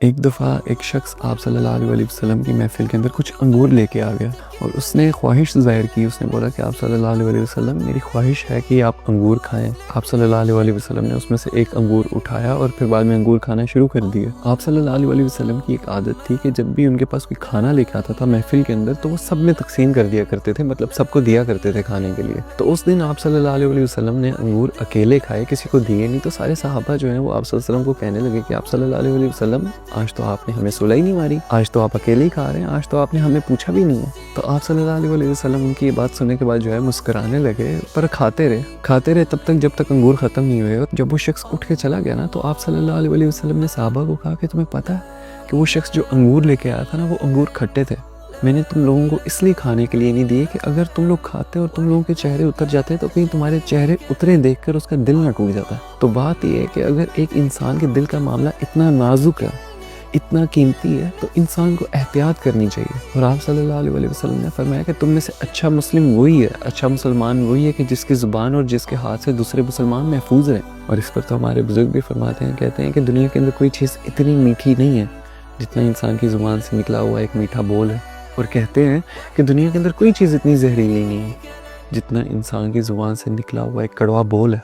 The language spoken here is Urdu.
ایک دفعہ ایک شخص آپ صلی اللہ علیہ وسلم کی محفل کے اندر کچھ انگور لے کے آ گیا اور اس نے خواہش ظاہر کی. اس نے بولا کہ آپ صلی اللہ علیہ وسلم میری خواہش ہے کہ آپ انگور کھائیں. آپ صلی اللہ علیہ وسلم نے اس میں سے ایک انگور اٹھایا اور پھر بعد میں انگور کھانا شروع کر دیا. آپ صلی اللہ علیہ وسلم کی ایک عادت تھی کہ جب بھی ان کے پاس کوئی کھانا لے کے آتا تھا محفل کے اندر تو وہ سب میں تقسیم کر دیا کرتے تھے، مطلب سب کو دیا کرتے تھے کھانے کے لیے. تو اس دن آپ صلی اللہ علیہ وسلم نے انگور اکیلے کھائے، کسی کو دیے نہیں. تو سارے صحابہ جو ہیں وہ آپ صلی اللہ علیہ وسلم کو کہنے لگے کہ آپ صلی اللہ علیہ وسلم آج تو آپ نے ہمیں صلح ہی نہیں ماری، آج تو آپ اکیلے ہی کھا رہے ہیں، آج تو آپ نے ہمیں پوچھا بھی نہیں ہے. تو آپ صلی اللہ علیہ وسلم ان کی یہ بات سننے کے بعد جو ہے مسکرانے لگے، پر کھاتے رہے تب تک جب تک انگور ختم نہیں ہوئے. اور جب وہ شخص اٹھ کے چلا گیا نا تو آپ صلی اللہ علیہ وسلم نے صحابہ کو کہا کہ تمہیں پتہ ہے کہ وہ شخص جو انگور لے کے آیا تھا نا وہ انگور کھٹے تھے. میں نے تم لوگوں کو اس لیے کھانے کے لیے نہیں دیے کہ اگر تم لوگ کھاتے اور تم لوگوں کے چہرے اتر جاتے تو کہیں تمہارے چہرے اترے دیکھ کر اس کا دل نہ ٹوٹ جاتا. تو بات یہ ہے کہ اگر ایک انسان کے دل کا معاملہ اتنا نازک ہے، اتنا قیمتی ہے، تو انسان کو احتیاط کرنی چاہیے. اور آپ صلی اللہ علیہ وسلم نے فرمایا کہ تم میں سے اچھا مسلم وہی ہے، اچھا مسلمان وہی ہے کہ جس کی زبان اور جس کے ہاتھ سے دوسرے مسلمان محفوظ رہیں. اور اس پر تو ہمارے بزرگ بھی فرماتے ہیں، کہتے ہیں کہ دنیا کے اندر کوئی چیز اتنی میٹھی نہیں ہے جتنا انسان کی زبان سے نکلا ہوا ایک میٹھا بول ہے. اور کہتے ہیں کہ دنیا کے اندر کوئی چیز اتنی زہریلی نہیں ہے جتنا انسان کی زبان سے نکلا ہوا ایک کڑوا بول ہے.